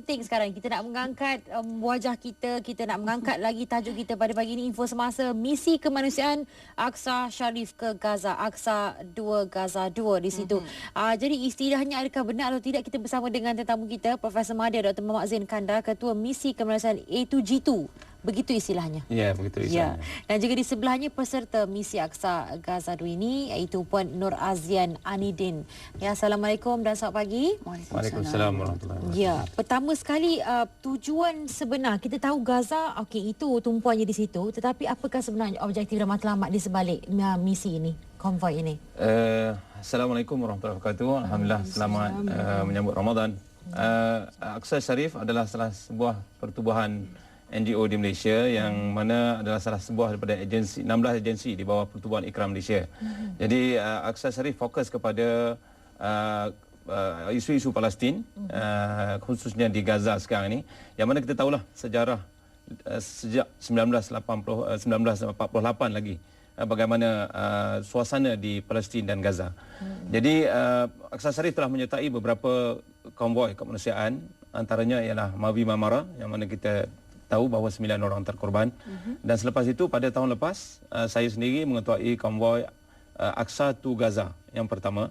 penting sekarang kita nak mengangkat wajah kita, kita nak mengangkat lagi tajuk kita pada pagi ini, info semasa misi kemanusiaan Aqsa Sharif ke Gaza, Aqsa 2 Gaza 2 di situ. Jadi istilahnya adakah benar atau tidak, kita bersama dengan tetamu kita Profesor Mahdir Dr. Muhammad Zain Kandar, Ketua Misi Kemanusiaan A2G2. Begitu istilahnya. Ya, begitu istilahnya. Dan juga di sebelahnya peserta misi Aqsa Gaza 2 ini, iaitu Puan Nur Azian Anidin. Ya, Assalamualaikum dan selamat pagi. Waalaikumsalam warahmatullahi wabarakatuh. Ya, pertama sekali tujuan sebenar, kita tahu Gaza, okey, itu tumpuannya di situ, tetapi apakah sebenarnya objektif dan matlamat di sebalik misi ini, konvoi ini? Assalamualaikum warahmatullahi wabarakatuh. Alhamdulillah, selamat menyambut Ramadan. Aqsa Sharif adalah salah sebuah pertubuhan NGO di Malaysia yang mana adalah salah sebuah daripada 16 agensi di bawah Pertubuhan Ikram Malaysia. Jadi Aqsa Sharif fokus kepada isu-isu Palestin, khususnya di Gaza sekarang ini, yang mana kita tahulah sejarah sejak 1948 lagi bagaimana suasana di Palestin dan Gaza. Jadi Aqsa Sharif telah menyertai beberapa konvoi kemanusiaan, antaranya ialah Mavi Marmara, yang mana kita tahu bahawa 9 orang terkorban. Dan selepas itu pada tahun lepas saya sendiri mengetuai konvoi Aqsa to Gaza yang pertama,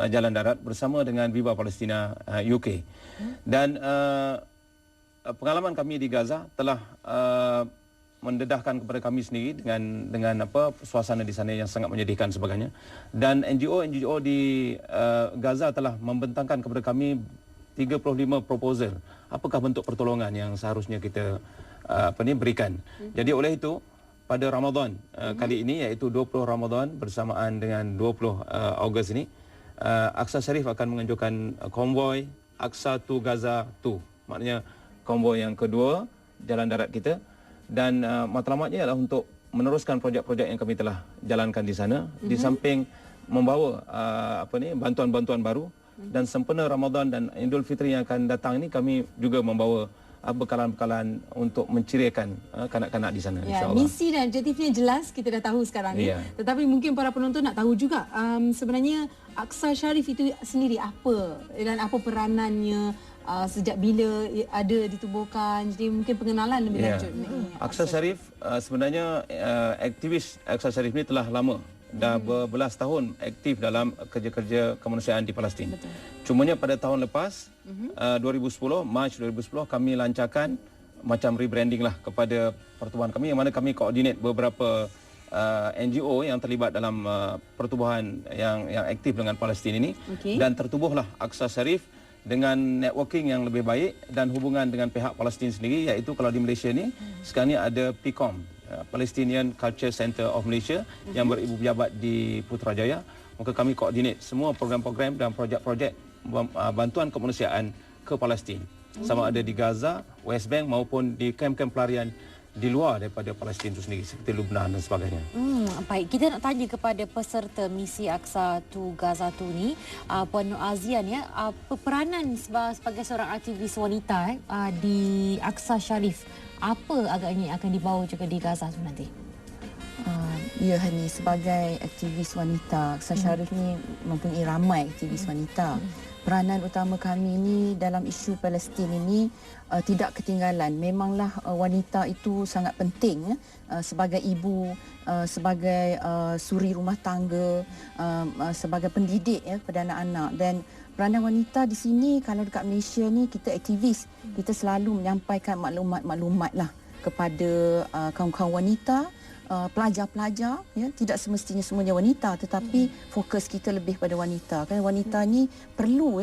jalan darat bersama dengan Viva Palestina UK. Dan pengalaman kami di Gaza telah mendedahkan kepada kami sendiri dengan suasana di sana yang sangat menyedihkan sebagainya. Dan NGO di Gaza telah membentangkan kepada kami 35 proposal apakah bentuk pertolongan yang seharusnya kita berikan. Jadi oleh itu pada Ramadan kali ini, iaitu 20 Ramadan bersamaan dengan 20 Ogos ini, Aqsa Sharif akan menganjurkan konvoi Aqsa to Gaza 2. Maknanya konvoi yang kedua jalan darat kita, dan matlamatnya adalah untuk meneruskan projek-projek yang kami telah jalankan di sana, di samping membawa bantuan-bantuan baru. Dan sempena Ramadan dan Idul Fitri yang akan datang ini, kami juga membawa bekalan-bekalan untuk menceriakan kanak-kanak di sana, ya, insyaAllah. Misi dan objektifnya jelas, kita dah tahu sekarang ni. Tetapi mungkin para penonton nak tahu juga sebenarnya Aqsa Sharif itu sendiri apa dan apa peranannya, sejak bila ada ditubuhkan. Jadi mungkin pengenalan lebih lanjut. Aqsa Sharif sebenarnya aktivis Aqsa Sharif ini telah lama, dah berbelas tahun aktif dalam kerja-kerja kemanusiaan di Palestin. Cumanya pada tahun lepas, 2010, Mac 2010, kami lancarkan macam rebranding lah kepada pertubuhan kami, yang mana kami koordinat beberapa NGO yang terlibat dalam pertubuhan yang aktif dengan Palestin ini. Dan tertubuhlah Aqsa Sharif dengan networking yang lebih baik dan hubungan dengan pihak Palestin sendiri, iaitu kalau di Malaysia ni sekarang ni ada PCOM, Palestinian Culture Center of Malaysia, yang beribu pejabat di Putrajaya. Maka kami koordinat semua program-program dan projek-projek bantuan kemanusiaan ke Palestin, sama ada di Gaza, West Bank maupun di kamp-kamp pelarian di luar daripada Palestin itu sendiri, seperti Lebanon dan sebagainya. Baik, kita nak tanya kepada peserta misi Aqsa to Gaza 2 ni, Puan Nur Azian, ya, peranan sebagai seorang aktivis wanita di Aqsa Sharif, apa agaknya akan dibawa juga di Gaza tu nanti? Ya, Hani, sebagai aktivis wanita, Aqsa Sharif ni mempunyai ramai aktivis wanita. Peranan utama kami ini dalam isu Palestin ini tidak ketinggalan. Memanglah wanita itu sangat penting, sebagai ibu, sebagai suri rumah tangga, sebagai pendidik kepada anak-anak. Dan peranan wanita di sini, kalau dekat Malaysia ni kita aktivis, kita selalu menyampaikan maklumat-maklumat lah kepada kaum-kaum wanita, pelajar-pelajar, ya, tidak semestinya semuanya wanita, tetapi fokus kita lebih pada wanita. Kerana wanita ni perlu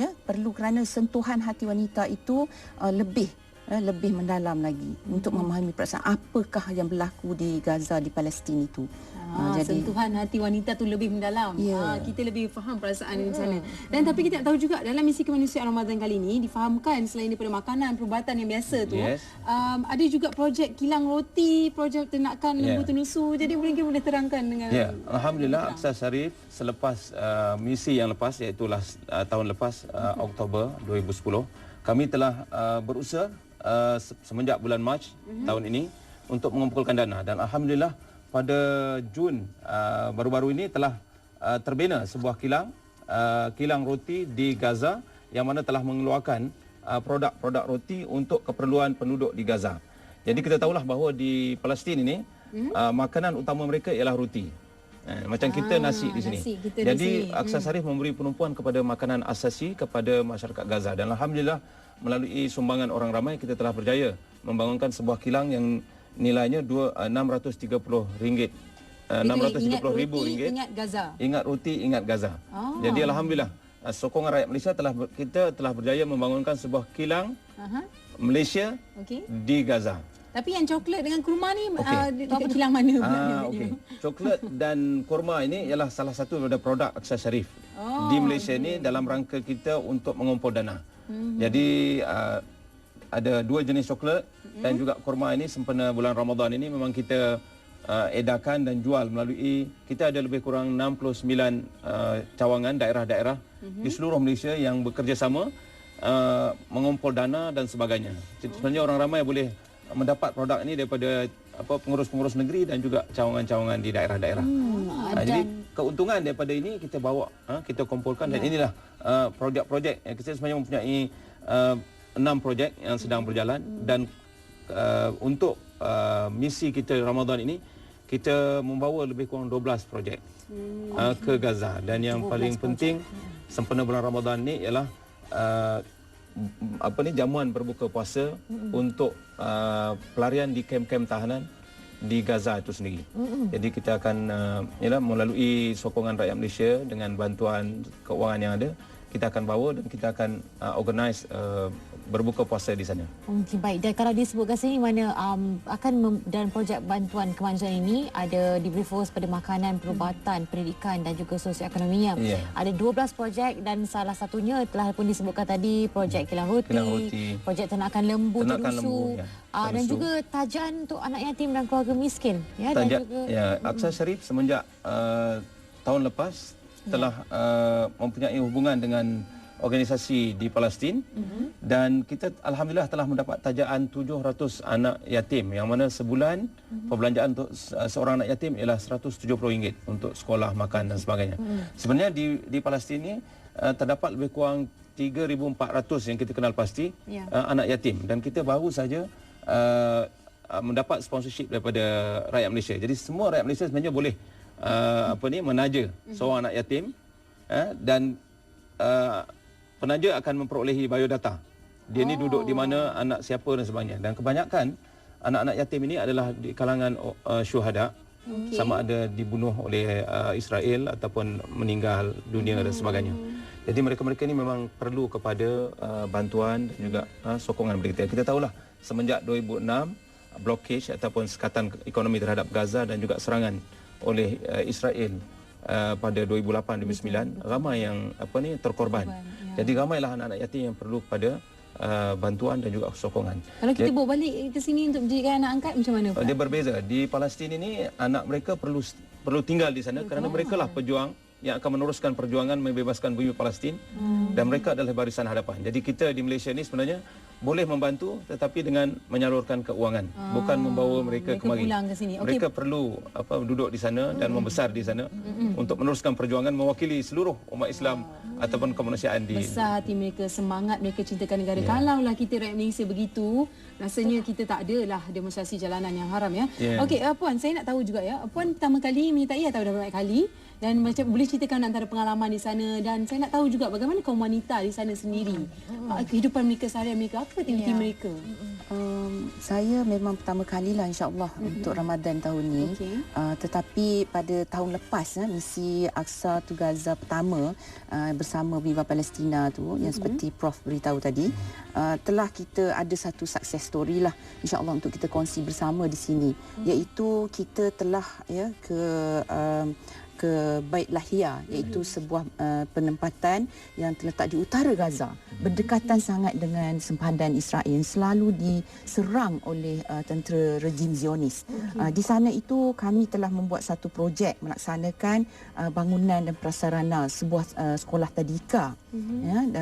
kerana sentuhan hati wanita itu lebih mendalam lagi untuk memahami perasaan apakah yang berlaku di Gaza, di Palestin itu. Jadi sentuhan hati wanita tu lebih mendalam. Kita lebih faham perasaan di sana. Dan tapi kita nak tahu juga dalam misi kemanusiaan Ramadan kali ini difahamkan selain daripada makanan, perubatan yang biasa tu, ada juga projek kilang roti, projek ternakan lembu tenusu. Jadi boleh terangkan dengan Alhamdulillah, Aqsa Sharif selepas misi yang lepas, iaitu tahun lepas, Oktober 2010, kami telah berusaha semenjak bulan Mac tahun ini untuk mengumpulkan dana, dan alhamdulillah pada Jun baru-baru ini telah terbina sebuah kilang roti di Gaza, yang mana telah mengeluarkan produk-produk roti untuk keperluan penduduk di Gaza. Jadi kita tahulah bahawa di Palestin ini makanan utama mereka ialah roti. Macam kita nasi di sini. Jadi Aqsa Sharif memberi penumpuan kepada makanan asasi kepada masyarakat Gaza, dan alhamdulillah melalui sumbangan orang ramai kita telah berjaya membangunkan sebuah kilang yang nilainya RM630. 630,000 ringgit. Ingat Gaza. Ingat roti, ingat Gaza. Jadi alhamdulillah sokongan rakyat Malaysia kita telah berjaya membangunkan sebuah kilang Malaysia di Gaza. Tapi yang coklat dengan kurma ni dekat kilang mana? Coklat dan kurma ini ialah salah satu daripada produk Aqsa Sharif di Malaysia ni dalam rangka kita untuk mengumpul dana. Jadi ada 2 jenis coklat dan juga kurma ini sempena bulan Ramadan ini memang kita edarkan dan jual melalui, kita ada lebih kurang 69 cawangan daerah-daerah di seluruh Malaysia yang bekerjasama mengumpul dana dan sebagainya. Jadi sebenarnya orang ramai boleh mendapat produk ini daripada pengurus-pengurus negeri dan juga cawangan-cawangan di daerah-daerah. Jadi keuntungan daripada ini kita bawa, kita kumpulkan, dan inilah projek-projek. Kita sebenarnya mempunyai 6 projek yang sedang berjalan, dan untuk misi kita Ramadan ini kita membawa lebih kurang 12 projek ke Gaza, dan yang paling penting sempena bulan Ramadan ni ialah jamuan berbuka puasa untuk pelarian di kem-kem tahanan di Gaza itu sendiri. Jadi kita akan melalui sokongan rakyat Malaysia dengan bantuan keuangan yang ada, kita akan bawa dan kita akan organize berbuka puasa di sana. Okey, baik. Dan kalau disebutkan sini mana dan projek bantuan kemanusiaan ini ada diberi fokus pada makanan, perubatan, pendidikan dan juga sosioekonominya. Ada 12 projek dan salah satunya telah pun disebutkan tadi projek kilang roti, projek ternakan lembu, dan juga tajaan untuk anak yatim dan keluarga miskin. Aqsa Sharif semenjak tahun lepas telah mempunyai hubungan dengan organisasi di Palestin, dan kita alhamdulillah telah mendapat tajaan 700 anak yatim, yang mana sebulan perbelanjaan untuk seorang anak yatim ialah RM170 untuk sekolah, makan dan sebagainya. Sebenarnya di Palestin ini terdapat lebih kurang 3,400 yang kita kenal pasti anak yatim, dan kita baru saja mendapat sponsorship daripada rakyat Malaysia. Jadi semua rakyat Malaysia sebenarnya boleh menaja seorang anak yatim, dan penaja akan memperolehi biodata. Dia ni duduk di mana, anak siapa dan sebagainya. Dan kebanyakan anak-anak yatim ini adalah di kalangan syuhada, sama ada dibunuh oleh Israel ataupun meninggal dunia dan sebagainya. Jadi mereka-mereka ini memang perlu kepada bantuan dan juga sokongan dari kita. Kita tahulah semenjak 2006 blockage ataupun sekatan ekonomi terhadap Gaza dan juga serangan oleh Israel pada 2008-2009, ramai yang terkorban. Jadi ramailah anak-anak yatim yang perlu kepada bantuan dan juga sokongan. Kalau kita bawa balik ke sini untuk menjadikan anak angkat, macam mana Pak? Dia berbeza. Di Palestin ini anak mereka perlu tinggal di sana kerana mereka lah pejuang yang akan meneruskan perjuangan membebaskan bumi Palestin, dan mereka adalah barisan hadapan. Jadi kita di Malaysia ini sebenarnya boleh membantu tetapi dengan menyalurkan keuangan, bukan membawa mereka kemari. Mereka perlu duduk di sana dan membesar di sana untuk meneruskan perjuangan mewakili seluruh umat Islam ataupun kemanusiaan di besar hati mereka, semangat mereka cintakan negara. Kalaulah kita rakyat Malaysia begitu, rasanya kita tak adalah demonstrasi jalanan yang haram ya. Okey, Puan, saya nak tahu juga ya. Puan pertama kali menyertai atau dah banyak kali, dan macam boleh ceritakan antara pengalaman di sana, dan saya nak tahu juga bagaimana kaum wanita di sana sendiri, kehidupan mereka seharian mereka, apa aktiviti mereka? Saya memang pertama kalilah insya-Allah untuk Ramadan tahun ni. Tetapi pada tahun lepas misi Aqsa to Gaza pertama bersama Viva Palestina tu yang seperti Prof beritahu tadi, telah kita ada satu success story lah insya-Allah untuk kita kongsi bersama di sini, iaitu kita telah ke Bait Lahia, iaitu sebuah penempatan yang terletak di utara Gaza, berdekatan sangat dengan sempadan Israel yang selalu diserang oleh tentera rejim Zionis. Di sana itu kami telah membuat satu projek melaksanakan bangunan dan prasarana sebuah sekolah tadika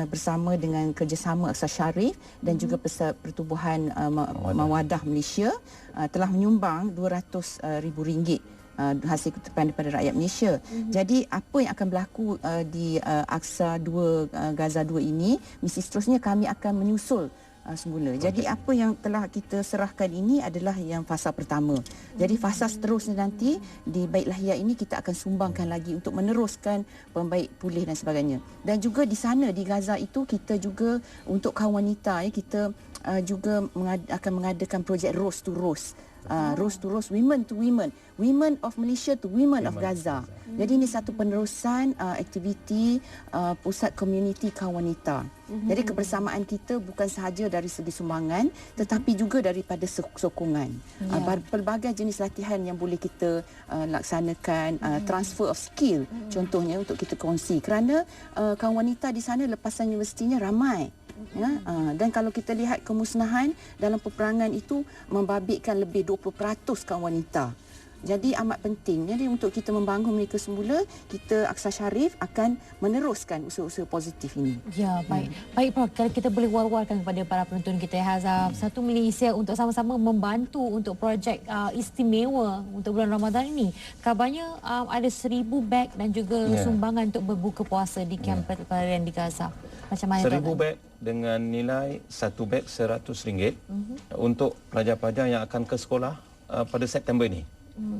bersama dengan kerjasama Aqsa Sharif dan juga Pertubuhan Mawadah Malaysia, telah menyumbang RM200,000 hasil kutipan daripada rakyat Malaysia. Jadi apa yang akan berlaku di Aqsa 2 Gaza 2 ini, misi seterusnya kami akan menyusul semula. Jadi apa yang telah kita serahkan ini adalah yang fasa pertama. Jadi fasa seterusnya nanti di Bait Lahia ini kita akan sumbangkan lagi untuk meneruskan pembaik pulih dan sebagainya. Dan juga di sana di Gaza itu kita juga untuk kaum wanita kita juga akan mengadakan projek Rose to Rose. Rose to Rose, women to women, women of Malaysia to women of Gaza. Jadi ini satu penerusan aktiviti pusat komuniti kaum wanita. Jadi kebersamaan kita bukan sahaja dari segi sumbangan tetapi juga daripada sokongan. Pelbagai jenis latihan yang boleh kita laksanakan, transfer of skill contohnya untuk kita kongsi kerana kaum wanita di sana lepasan universitinya ramai. Dan kalau kita lihat kemusnahan dalam peperangan itu membabitkan lebih 20% kaum wanita. Jadi amat penting. Jadi untuk kita membangun mereka semula, kita Aqsa Sharif akan meneruskan usaha-usaha positif ini. Ya, baik. Baik Prof, kalau kita boleh war-warkan kepada para penonton kita satu Malaysia untuk sama-sama membantu untuk projek istimewa untuk bulan Ramadan ini. Kabarnya ada 1,000 beg dan juga sumbangan untuk berbuka puasa di kamp pelarian di Gaza. Macam mana 1,000 beg dengan nilai satu beg RM100 untuk pelajar-pelajar yang akan ke sekolah pada September ini.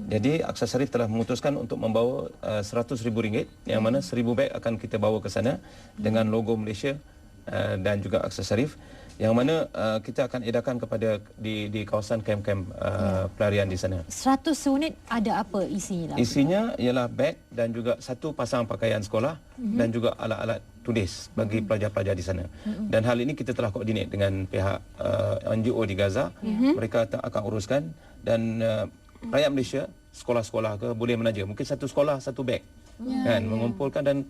Jadi Aqsa Sharif telah memutuskan untuk membawa RM100,000 yang mana 1,000 beg akan kita bawa ke sana dengan logo Malaysia dan juga Aqsa Sharif yang mana kita akan edarkan kepada di kawasan kem-kem pelarian di sana. 100 unit ada apa isinya? Isinya ialah beg dan juga satu pasang pakaian sekolah dan juga alat-alat tulis bagi pelajar-pelajar di sana. Dan hal ini kita telah koordinat dengan pihak NGO di Gaza. Mereka akan uruskan dan rakyat Malaysia, sekolah-sekolah ke boleh menaja. Mungkin satu sekolah, satu beg. Mengumpulkan dan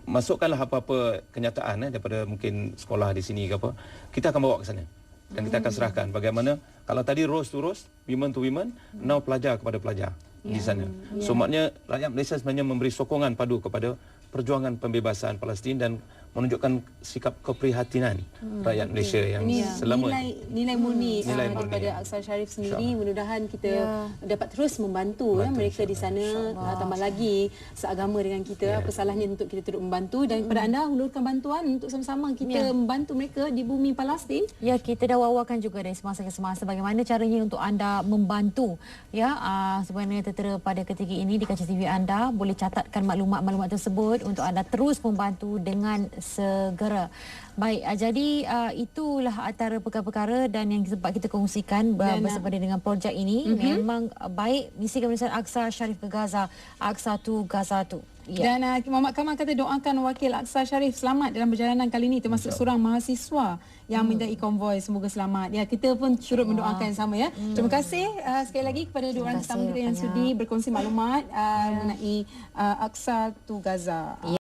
masukkanlah apa-apa kenyataan daripada mungkin sekolah di sini ke apa. Kita akan bawa ke sana. Dan kita akan serahkan bagaimana kalau tadi rose to rose, women to women, now pelajar kepada pelajar di sana. So maknanya rakyat Malaysia sebenarnya memberi sokongan padu kepada perjuangan pembebasan Palestin dan menunjukkan sikap keprihatinan rakyat Malaysia yang selama nilai murni daripada Aqsa Sharif sendiri. Mudah-mudahan kita dapat terus membantu mereka di sana, tambah lagi seagama dengan kita. Apa salahnya untuk kita turut membantu dan kepada anda hulurkan bantuan untuk sama-sama kita membantu mereka di bumi Palestin. Ya, kita dah wawarkan juga dari semasa ke semasa bagaimana caranya untuk anda membantu sebenarnya tertera pada ketika ini di kaca TV anda. Boleh catatkan maklumat-maklumat tersebut untuk anda terus membantu dengan segera. Baik, jadi itulah antara perkara-perkara dan yang sempat kita kongsikan bersempena dengan projek ini. Memang baik misi kemanusiaan Aqsa Sharif ke Gaza, Aqsa to Gaza tu. Dan Muhammad Kamal kata doakan wakil Aqsa Sharif selamat dalam perjalanan kali ini termasuk seorang mahasiswa yang menyertai konvoi, semoga selamat. Ya, kita pun turut mendoakan sama ya. Terima kasih sekali lagi kepada dua orang tetamu kita yang sudi berkongsi maklumat mengenai Aqsa to Gaza.